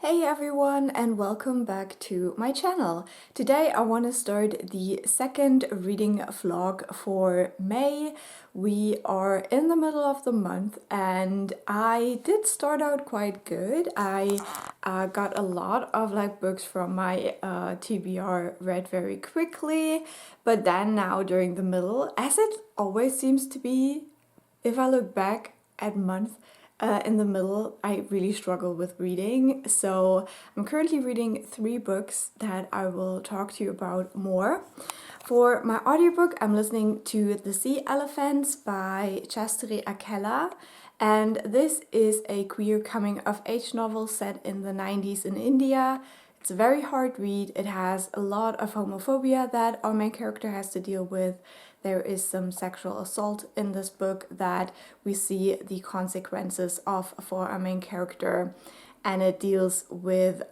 Hey everyone, and welcome back to my channel. Today I want to start the second reading vlog for May. We are in the middle of the month and I did start out quite good. I got a lot of books from my TBR read very quickly, but then now during the middle, as it always seems to be, if I look back at month, in the middle, I really struggle with reading. So I'm currently reading 3 books that I will talk to you about more. For my audiobook, I'm listening to The Sea Elephants by Shastri Akella. And this is a queer coming-of-age novel set in the 90s in India. It's a very hard read. It has a lot of homophobia that our main character has to deal with. There is some sexual assault in this book that we see the consequences of for our main character, and it deals with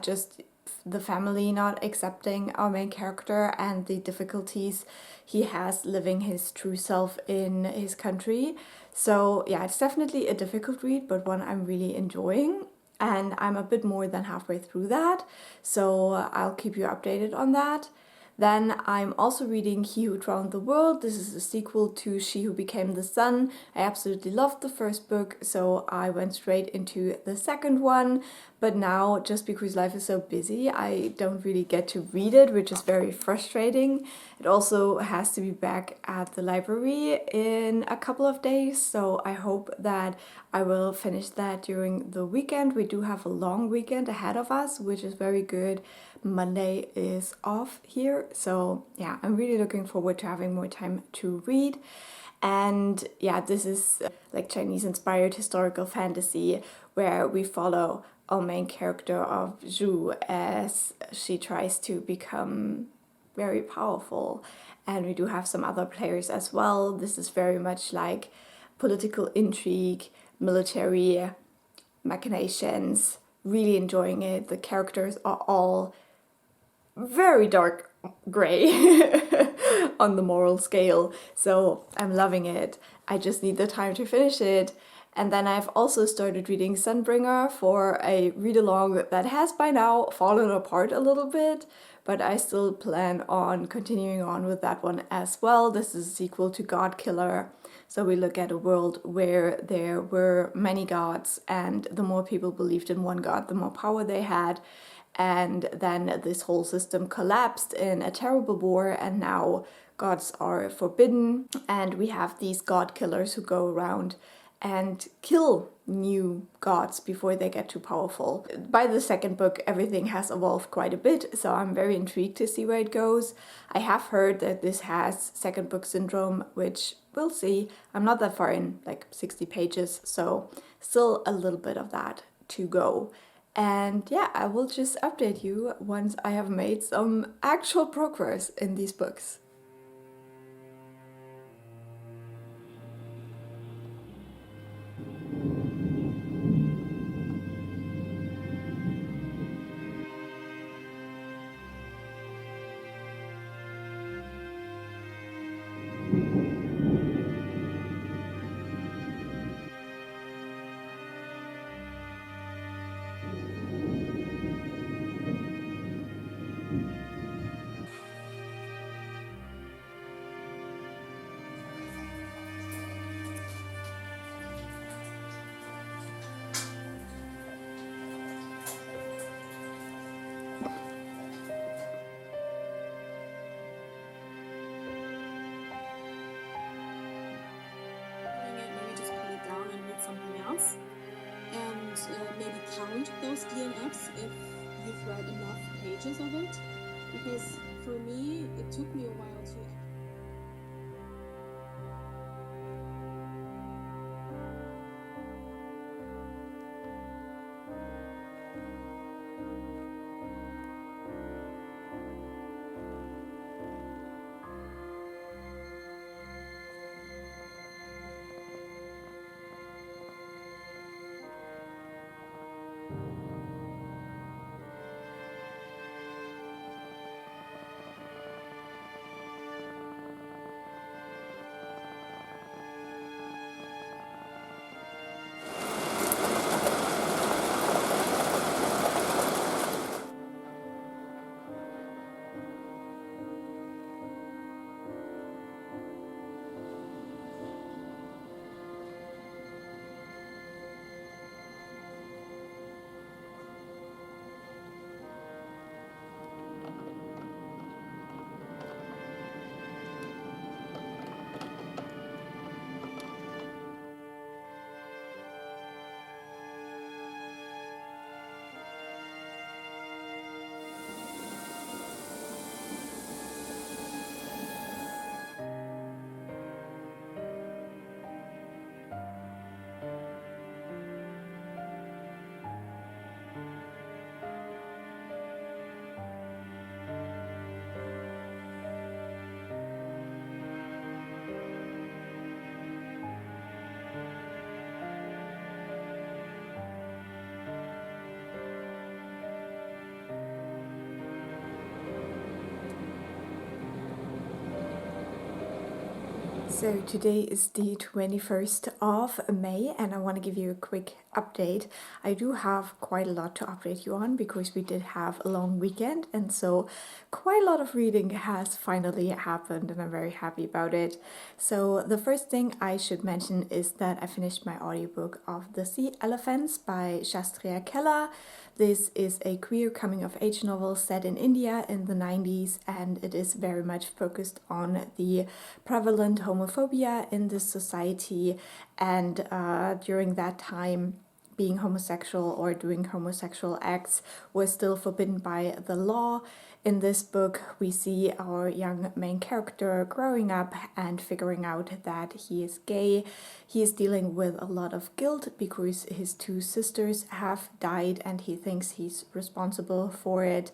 just the family not accepting our main character and the difficulties he has living his true self in his country. So yeah, it's definitely a difficult read, but one I'm really enjoying. And I'm a bit more than halfway through that, so I'll keep you updated on that. Then I'm also reading He Who Drowned the World. This is a sequel to She Who Became the Sun. I absolutely loved the first book, so I went straight into the second one. But now, just because life is so busy, I don't really get to read it, which is very frustrating. It also has to be back at the library in a couple of days, so I hope that I will finish that during the weekend. We do have a long weekend ahead of us, which is very good. Monday is off here, so yeah, I'm really looking forward to having more time to read. And yeah, this is like Chinese inspired historical fantasy where we follow our main character of Zhu as she tries to become very powerful, and we do have some other players as well. This is very much like political intrigue, military machinations. Really enjoying it. The characters are all very dark gray on the moral scale, so I'm loving it. I just need the time to finish it. And then I've also started reading Sunbringer for a read-along that has by now fallen apart a little bit, but I still plan on continuing on with that one as well. This is a sequel to God Killer. So we look at a world where there were many gods, and the more people believed in one god, the more power they had. And then this whole system collapsed in a terrible war, and now gods are forbidden. And we have these god killers who go around and kill new gods before they get too powerful. By the second book, everything has evolved quite a bit, so I'm very intrigued to see where it goes. I have heard that this has second book syndrome, which we'll see. I'm not that far in, like 60 pages, so still a little bit of that to go. And yeah, I will just update you once I have made some actual progress in these books. And maybe count those DNFs if you've read enough pages of it, because for me it took me a while to So today is the 21st of May and I want to give you a quick update. I do have quite a lot to update you on because we did have a long weekend, and so quite a lot of reading has finally happened and I'm very happy about it. So the first thing I should mention is that I finished my audiobook of The Sea Elephants by Shastri Akella. This is a queer coming-of-age novel set in India in the 90s, and it is very much focused on the prevalent homophobia in this society, and during that time being homosexual or doing homosexual acts was still forbidden by the law. In this book, we see our young main character growing up and figuring out that he is gay. He is dealing with a lot of guilt because his two sisters have died and he thinks he's responsible for it.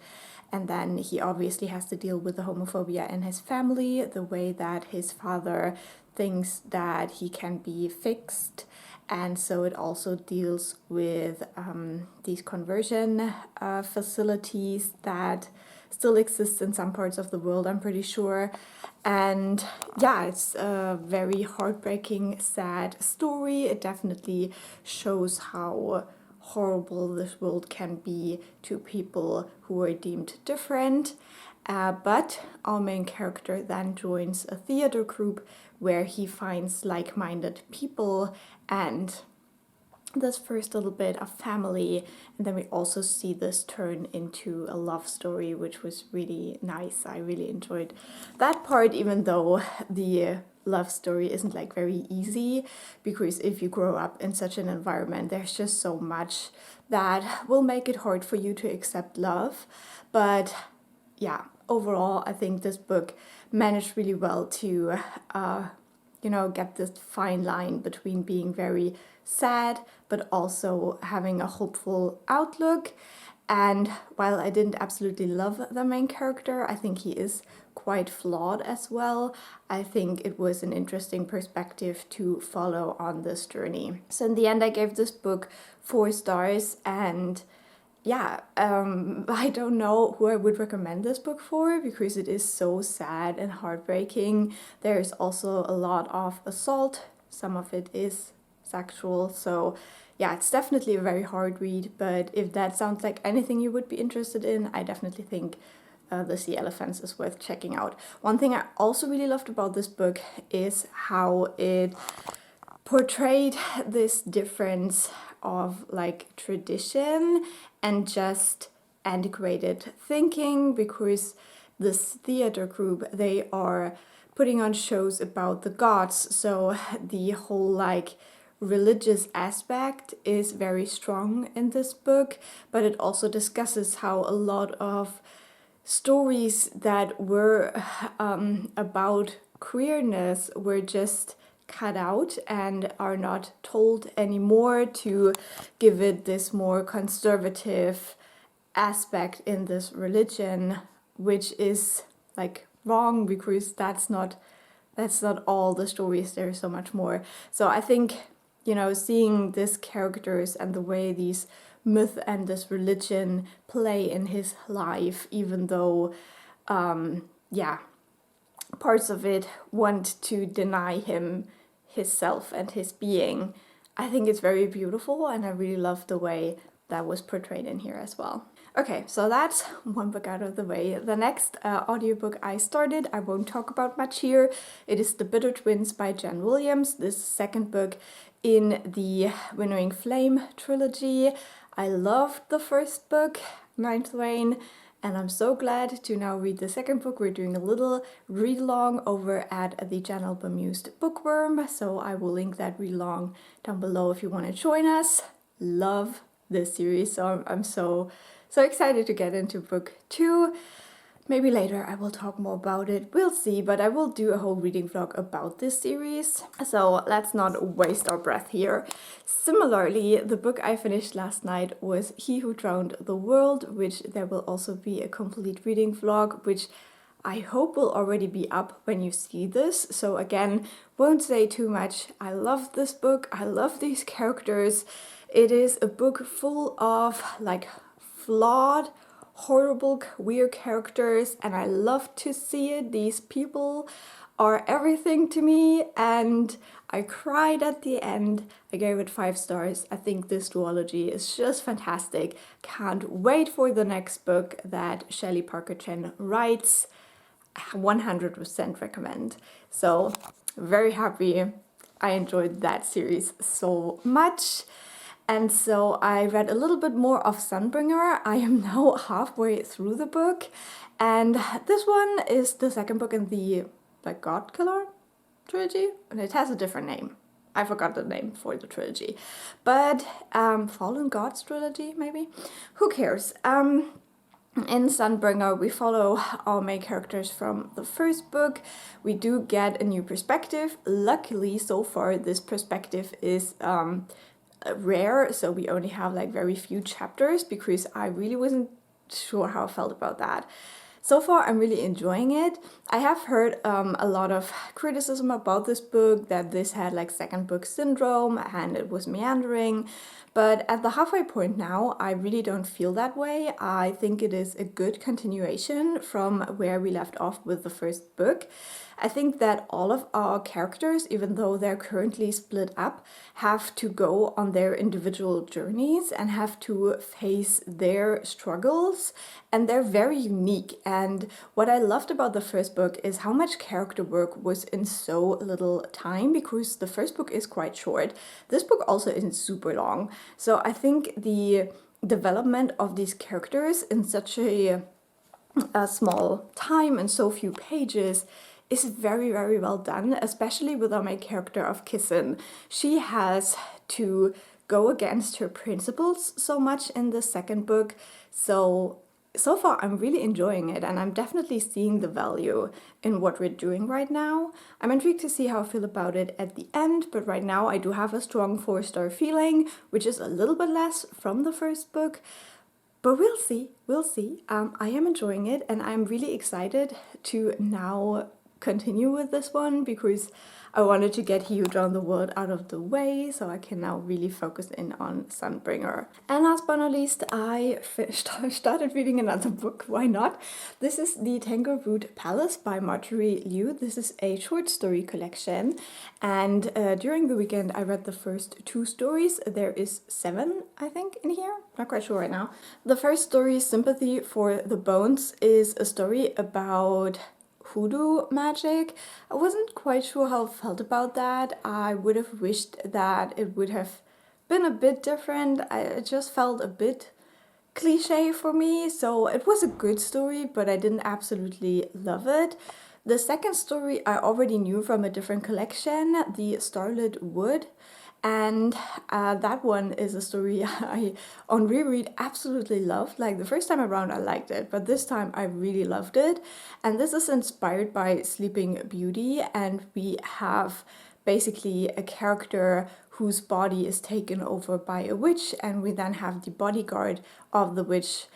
And then he obviously has to deal with the homophobia in his family, the way that his father thinks that he can be fixed. And so it also deals with these conversion facilities that still exist in some parts of the world, I'm pretty sure. And yeah, it's a very heartbreaking, sad story. It definitely shows how horrible this world can be to people who are deemed different. But our main character then joins a theater group where he finds like-minded people, and this first little bit of family, and then we also see this turn into a love story, which was really nice. I really enjoyed that part, even though the love story isn't like very easy, because if you grow up in such an environment, there's just so much that will make it hard for you to accept love. But yeah, overall, I think this book managed really well to get this fine line between being very sad but also having a hopeful outlook. And while I didn't absolutely love the main character, I think he is quite flawed as well. I think it was an interesting perspective to follow on this journey. So in the end, I gave this book 4 stars, and yeah, I don't know who I would recommend this book for because it is so sad and heartbreaking. There's also a lot of assault. Some of it is sexual. So yeah, it's definitely a very hard read. But if that sounds like anything you would be interested in, I definitely think The Sea Elephants is worth checking out. One thing I also really loved about this book is how it portrayed this difference of like tradition and just antiquated thinking, because this theater group, they are putting on shows about the gods, so the whole like religious aspect is very strong in this book, but it also discusses how a lot of stories that were about queerness were just cut out and are not told anymore to give it this more conservative aspect in this religion, which is like wrong because that's not all the stories. There's so much more. So I think, seeing these characters and the way these myth and this religion play in his life, even though parts of it want to deny him his self and his being. I think it's very beautiful, and I really love the way that was portrayed in here as well. Okay, so that's one book out of the way. The next audiobook I started, I won't talk about much here. It is The Bitter Twins by Jen Williams, this second book in the Winnowing Flame trilogy. I loved the first book, Ninth Rain, and I'm so glad to now read the second book. We're doing a little read-along over at the channel Bemused Bookworm, so I will link that read-along down below if you want to join us. Love this series, so I'm so excited to get into book 2. Maybe later I will talk more about it, we'll see, but I will do a whole reading vlog about this series, so let's not waste our breath here. Similarly, the book I finished last night was He Who Drowned the World, which there will also be a complete reading vlog, which I hope will already be up when you see this. So again, won't say too much. I love this book, I love these characters. It is a book full of like flawed, horrible queer characters, and I love to see it. These people are everything to me, and I cried at the end. I gave it 5 stars. I think this duology is just fantastic. Can't wait for the next book that Shelley Parker Chen writes. 100% recommend. So very happy. I enjoyed that series so much. And so I read a little bit more of Sunbringer. I am now halfway through the book, and this one is the second book in the God Killer trilogy, and it has a different name. I forgot the name for the trilogy, but Fallen Gods trilogy maybe. Who cares? In Sunbringer, we follow our main characters from the first book. We do get a new perspective. Luckily, so far, this perspective is rare, so we only have like very few chapters, because I really wasn't sure how I felt about that. So far, I'm really enjoying it. I have heard a lot of criticism about this book, that this had like second book syndrome and it was meandering. But at the halfway point now, I really don't feel that way. I think it is a good continuation from where we left off with the first book. I think that all of our characters, even though they're currently split up, have to go on their individual journeys and have to face their struggles, and they're very unique. And what I loved about the first book is how much character work was in so little time, because the first book is quite short. This book also isn't super long. So I think the development of these characters in such a small time and so few pages is very, very well done, especially with our main character of Kissin. She has to go against her principles so much in the second book. So far I'm really enjoying it, and I'm definitely seeing the value in what we're doing right now. I'm intrigued to see how I feel about it at the end, but right now I do have a strong 4-star feeling, which is a little bit less from the first book. But we'll see, we'll see. I am enjoying it, and I'm really excited to now continue with this one, because I wanted to get Huge on the World out of the way, so I can now really focus in on Sunbringer. And last but not least, I started reading another book. Why not? This is the Tangleroot Palace by Marjorie Liu. This is a short story collection, and during the weekend I read the first 2 stories. There is 7, I think, in here. Not quite sure right now. The first story, Sympathy for the Bones, is a story about hoodoo magic. I wasn't quite sure how I felt about that. I would have wished that it would have been a bit different. It just felt a bit cliche for me. So it was a good story, but I didn't absolutely love it. The second story I already knew from a different collection, the Starlit Wood. And that one is a story I, on reread, absolutely loved. Like the first time around I liked it, but this time I really loved it. And this is inspired by Sleeping Beauty, and we have basically a character whose body is taken over by a witch, and we then have the bodyguard of the witch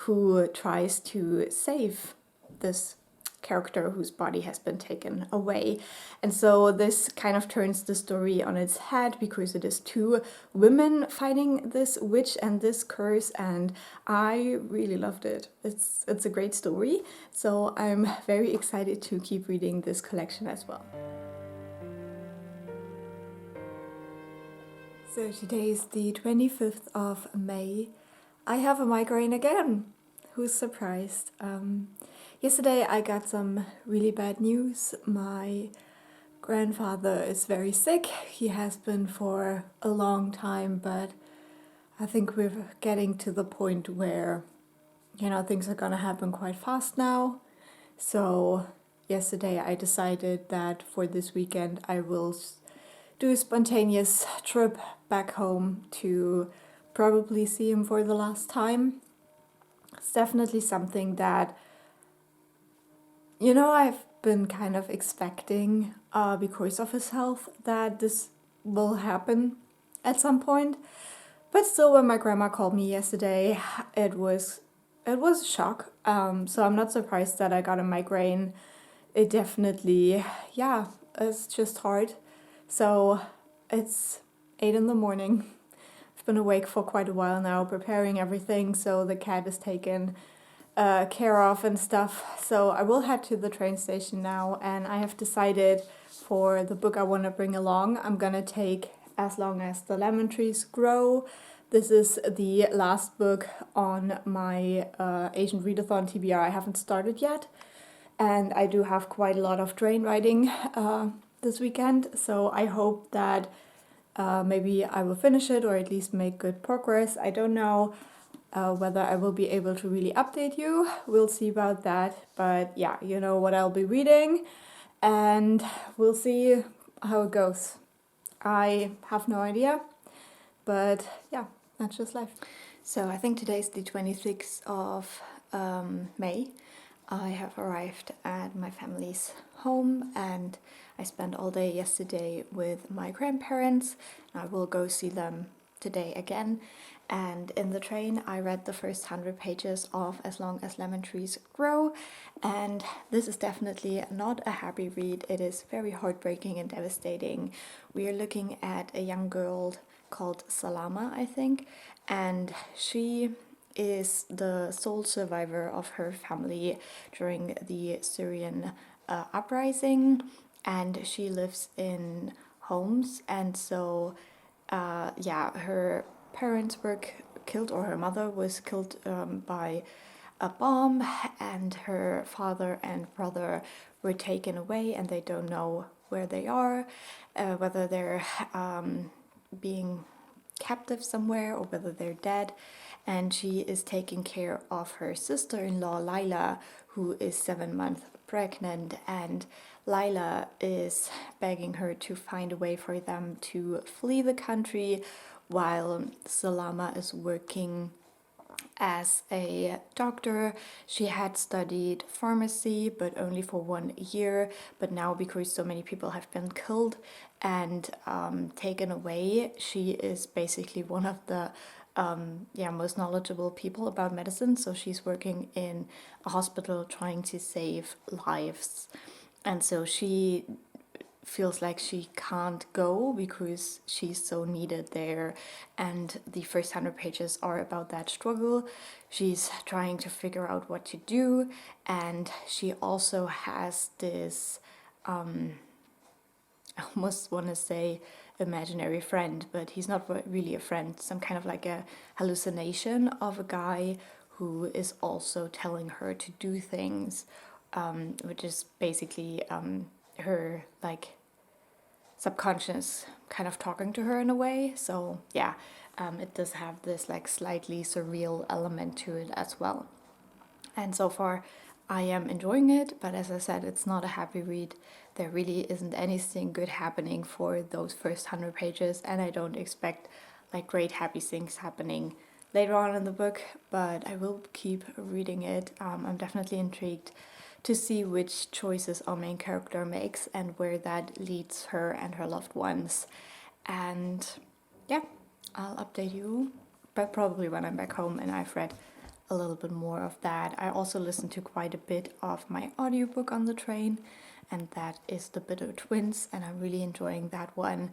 who tries to save this character whose body has been taken away. And so this kind of turns the story on its head, because it is 2 women fighting this witch and this curse, and I really loved it. It's a great story, so I'm very excited to keep reading this collection as well. So today is the 25th of May. I have a migraine again. Who's surprised? Yesterday I got some really bad news. My grandfather is very sick. He has been for a long time, but I think we're getting to the point where, you know, things are gonna happen quite fast now. So yesterday I decided that for this weekend I will do a spontaneous trip back home to probably see him for the last time. It's definitely something that, you know, I've been kind of expecting because of his health that this will happen at some point. But still, when my grandma called me yesterday, it was a shock. So I'm not surprised that I got a migraine. It definitely, yeah, it's just hard. So it's 8 in the morning. I've been awake for quite a while now, preparing everything so the cat is taken care of and stuff. So I will head to the train station now, and I have decided for the book I want to bring along, I'm gonna take As Long as the Lemon Trees Grow. This is the last book on my Asian Readathon TBR. I haven't started yet, and I do have quite a lot of train riding this weekend, so I hope that maybe I will finish it or at least make good progress. I don't know whether I will be able to really update you. We'll see about that, but yeah, you know what I'll be reading, and we'll see how it goes. I have no idea, but yeah, that's just life. So I think today's the 26th of May. I have arrived at my family's home, and I spent all day yesterday with my grandparents. I will go see them today again. And in the train, I read the first 100 pages of As Long as Lemon Trees Grow. And this is definitely not a happy read. It is very heartbreaking and devastating. We are looking at a young girl called Salama, I think, and she is the sole survivor of her family during the Syrian uprising, and she lives in Homs, and so her parents were killed, or her mother was killed by a bomb, and her father and brother were taken away, and they don't know where they are, whether they're being captive somewhere or whether they're dead. And she is taking care of her sister-in-law Laila, who is 7 months pregnant, and Laila is begging her to find a way for them to flee the country while Salama is working as a doctor. She had studied pharmacy, but only for 1 year. But now, because so many people have been killed and taken away, she is basically one of the most knowledgeable people about medicine. So she's working in a hospital trying to save lives. And so she feels like she can't go because she's so needed there, and the first 100 pages are about that struggle. She's trying to figure out what to do, and she also has this I almost want to say imaginary friend, but he's not really a friend, some kind of like a hallucination of a guy who is also telling her to do things, which is basically her like subconscious kind of talking to her in a way. So yeah, it does have this like slightly surreal element to it as well. And so far I am enjoying it, but as I said, it's not a happy read. There really isn't anything good happening for those first 100 pages, and I don't expect like great happy things happening later on in the book, but I will keep reading it. I'm definitely intrigued to see which choices our main character makes and where that leads her and her loved ones. And yeah, I'll update you, but probably when I'm back home and I've read a little bit more of that. I also listened to quite a bit of my audiobook on the train, and that is The Bitter Twins, and I'm really enjoying that one.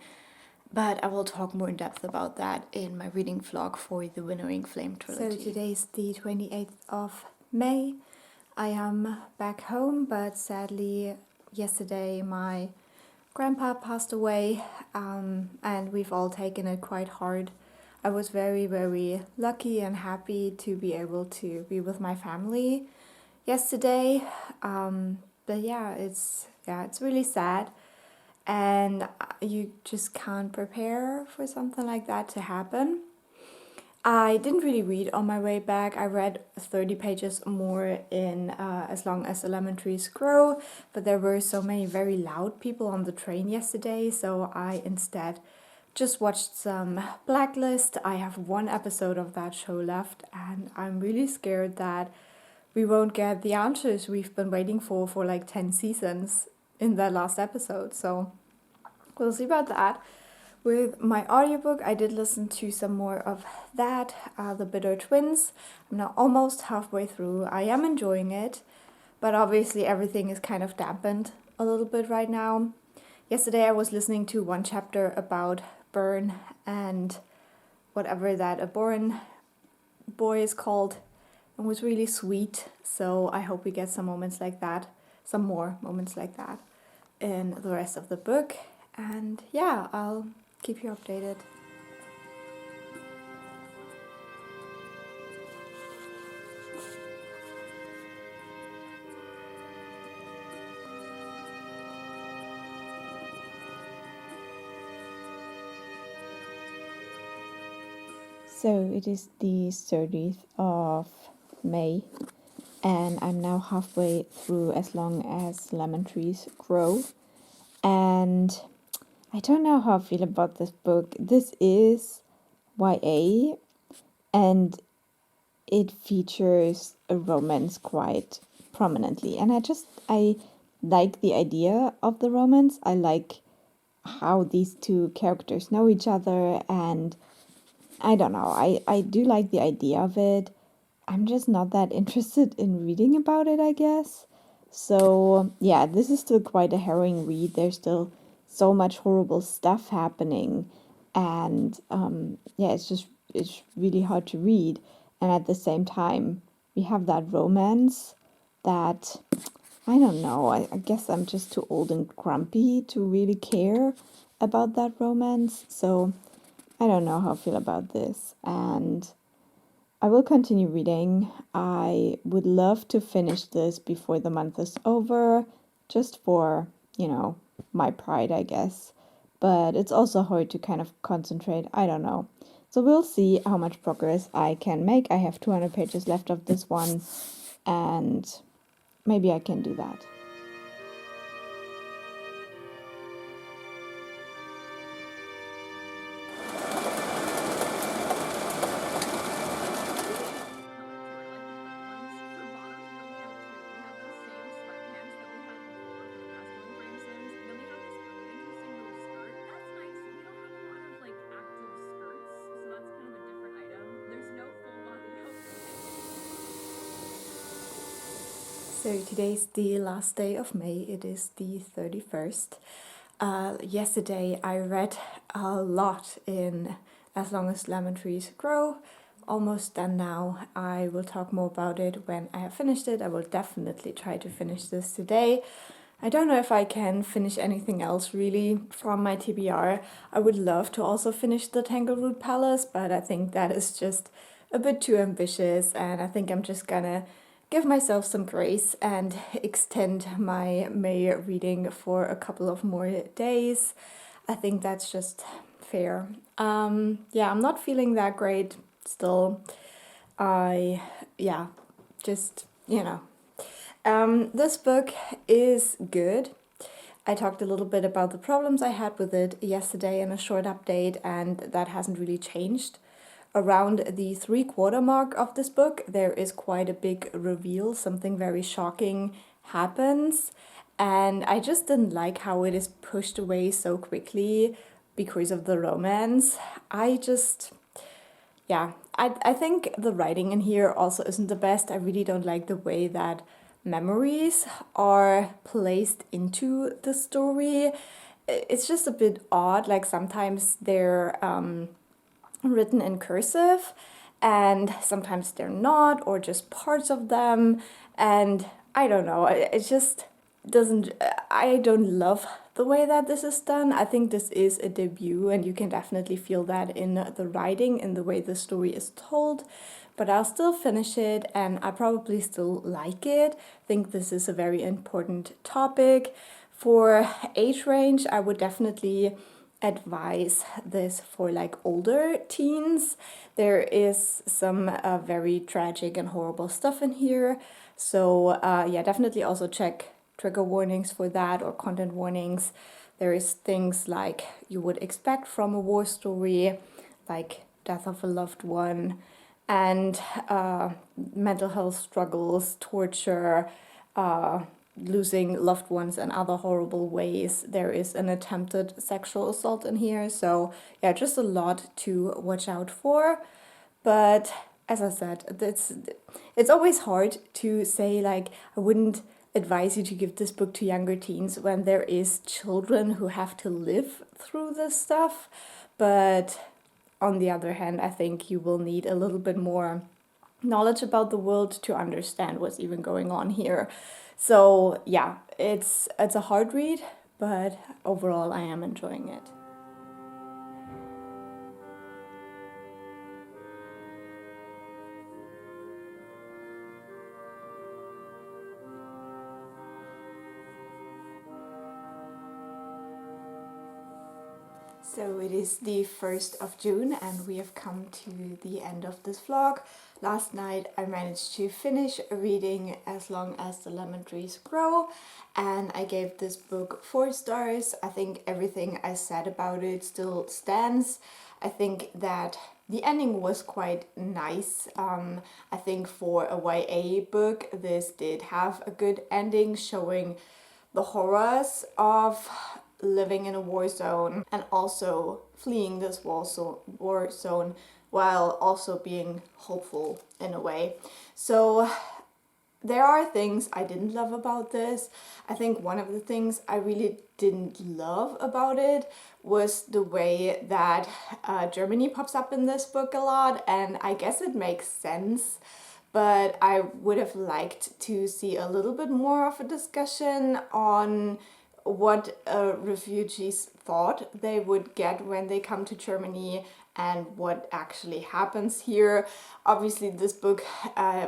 But I will talk more in depth about that in my reading vlog for the Winnowing Flame trilogy. So today's the 28th of May. I am back home, but sadly yesterday my grandpa passed away, and we've all taken it quite hard. I was very, very lucky and happy to be able to be with my family yesterday, but yeah, it's really sad, and you just can't prepare for something like that to happen. I didn't really read on my way back. I read 30 pages more in As Long as the Lemon Trees Grow, but there were so many very loud people on the train yesterday, so I instead just watched some Blacklist. I have 1 episode of that show left, and I'm really scared that we won't get the answers we've been waiting for like 10 seasons in that last episode, so we'll see about that. With my audiobook, I did listen to some more of that, The Bitter Twins. I'm now almost halfway through. I am enjoying it, but obviously everything is kind of dampened a little bit right now. Yesterday I was listening to 1 chapter about Bern and whatever that abhorrent boy is called, and was really sweet. So I hope we get some moments like that, some more moments like that in the rest of the book. And yeah, I'll keep you updated. So it is the 30th of May, and I'm now halfway through As Long as Lemon Trees Grow. And I don't know how I feel about this book. This is YA, and it features a romance quite prominently. And I like the idea of the romance. I like how these two characters know each other, and I don't know, I do like the idea of it. I'm just not that interested in reading about it, I guess. So, yeah, this is still quite a harrowing read. There's still so much horrible stuff happening. And yeah, it's really hard to read. And at the same time, we have that romance that, I don't know, I guess I'm just too old and grumpy to really care about that romance. So, I don't know how I feel about this, and I will continue reading. I would love to finish this before the month is over, just for, my pride, I guess. But it's also hard to kind of concentrate. I don't know. So we'll see how much progress I can make. I have 200 pages left of this one, and maybe I can do that. So today's the last day of May. It is the 31st. Yesterday I read a lot in As Long as Lemon Trees Grow. Almost done now. I will talk more about it when I have finished it. I will definitely try to finish this today. I don't know if I can finish anything else really from my TBR. I would love to also finish the Tangleroot Palace, but I think that is just a bit too ambitious, and I think I'm just gonna give myself some grace and extend my May reading for a couple of more days. I think that's just fair. Yeah, I'm not feeling that great still. This book is good. I talked a little bit about the problems I had with it yesterday in a short update, and that hasn't really changed. Around the 3/4 mark of this book, there is quite a big reveal. Something very shocking happens, and I just didn't like how it is pushed away so quickly because of the romance. I think the writing in here also isn't the best. I really don't like the way that memories are placed into the story. It's just a bit odd. Like sometimes they're written in cursive and sometimes they're not, or just parts of them. And I don't know, it just doesn't, I don't love the way that this is done. I think this is a debut, and you can definitely feel that in the writing, in the way the story is told. But I'll still finish it, and I probably still like it. I think this is a very important topic. For age range, I would definitely advise this for like older teens. There is some very tragic and horrible stuff in here. So yeah, definitely also check trigger warnings for that, or content warnings. There is things like you would expect from a war story, like death of a loved one, and mental health struggles, torture, losing loved ones in other horrible ways. There is an attempted sexual assault in here. So yeah, just a lot to watch out for. But as I said, it's always hard to say, like, I wouldn't advise you to give this book to younger teens when there is children who have to live through this stuff. But on the other hand, I think you will need a little bit more knowledge about the world to understand what's even going on here. So yeah, it's a hard read, but overall I am enjoying it. So it is the 1st of June and we have come to the end of this vlog. Last night I managed to finish reading As Long as the Lemon Trees Grow, and I gave this book 4 stars. I think everything I said about it still stands. I think that the ending was quite nice. I think for a YA book this did have a good ending, showing the horrors of living in a war zone and also fleeing this war zone while also being hopeful in a way. So there are things I didn't love about this. I think one of the things I really didn't love about it was the way that Germany pops up in this book a lot, and I guess it makes sense. But I would have liked to see a little bit more of a discussion on what refugees thought they would get when they come to Germany and what actually happens here. Obviously this book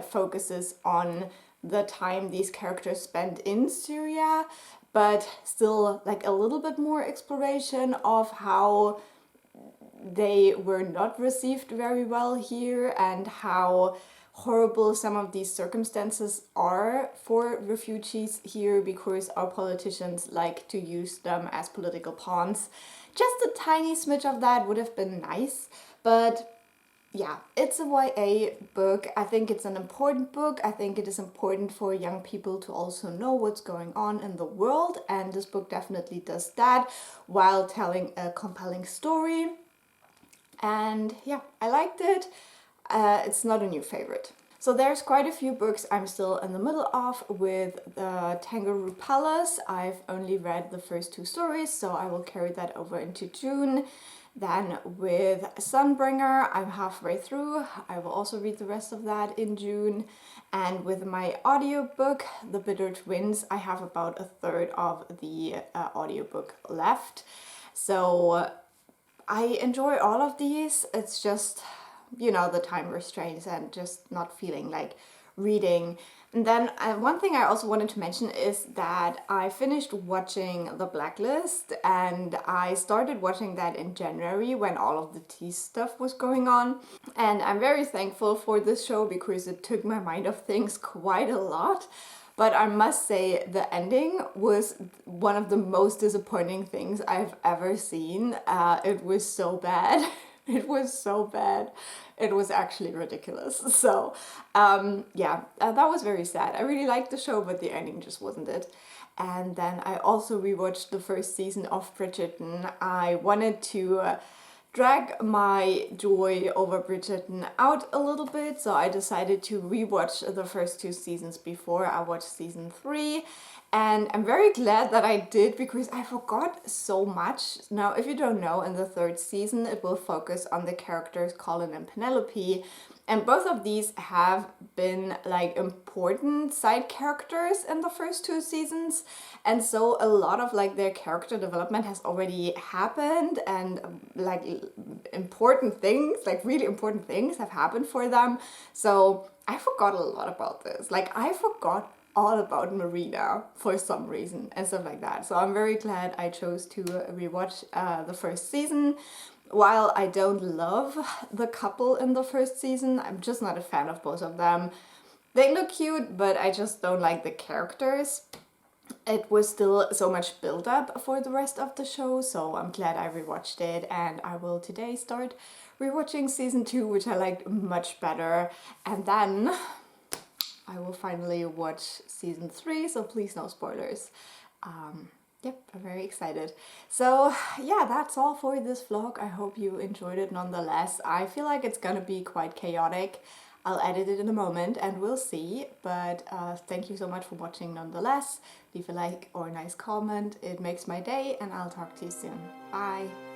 focuses on the time these characters spend in Syria, but still like a little bit more exploration of how they were not received very well here and how horrible some of these circumstances are for refugees here, because our politicians like to use them as political pawns. Just a tiny smidge of that would have been nice, but yeah, it's a YA book. I think it's an important book. I think it is important for young people to also know what's going on in the world, and this book definitely does that while telling a compelling story. And yeah, I liked it. It's not a new favorite. So there's quite a few books I'm still in the middle of with the Tangleroot Palace. I've only read the first 2 stories, so I will carry that over into June. Then with Sunbringer, I'm halfway through. I will also read the rest of that in June. And with my audiobook, The Bitter Twins, I have about a third of the audiobook left. So I enjoy all of these. It's just, you know, the time restraints and just not feeling like reading. And then one thing I also wanted to mention is that I finished watching The Blacklist, and I started watching that in January when all of the tea stuff was going on. And I'm very thankful for this show because it took my mind off things quite a lot. But I must say the ending was one of the most disappointing things I've ever seen. It was so bad. It was so bad. It was actually ridiculous. So yeah, that was very sad. I really liked the show, but the ending just wasn't it. And then I also rewatched the first season of Bridgerton. I wanted to drag my joy over Bridgerton out a little bit, so I decided to rewatch the first 2 seasons before I watched season 3. And I'm very glad that I did, because I forgot so much. Now, if you don't know, in the 3rd season it will focus on the characters Colin and Penelope, and both of these have been like important side characters in the first 2 seasons, and so a lot of like their character development has already happened, and like important things, like really important things have happened for them. So I forgot a lot about this. Like I forgot all about Marina for some reason and stuff like that. So I'm very glad I chose to rewatch the first season. While I don't love the couple in the first season, I'm just not a fan of both of them. They look cute, but I just don't like the characters. It was still so much build up for the rest of the show, so I'm glad I rewatched it, and I will today start rewatching season 2, which I liked much better, and then I will finally watch season 3, so please no spoilers. Yep, I'm very excited. So yeah, that's all for this vlog. I hope you enjoyed it nonetheless. I feel like it's gonna be quite chaotic. I'll edit it in a moment and we'll see, but thank you so much for watching nonetheless. Leave a like or a nice comment, it makes my day, and I'll talk to you soon. Bye!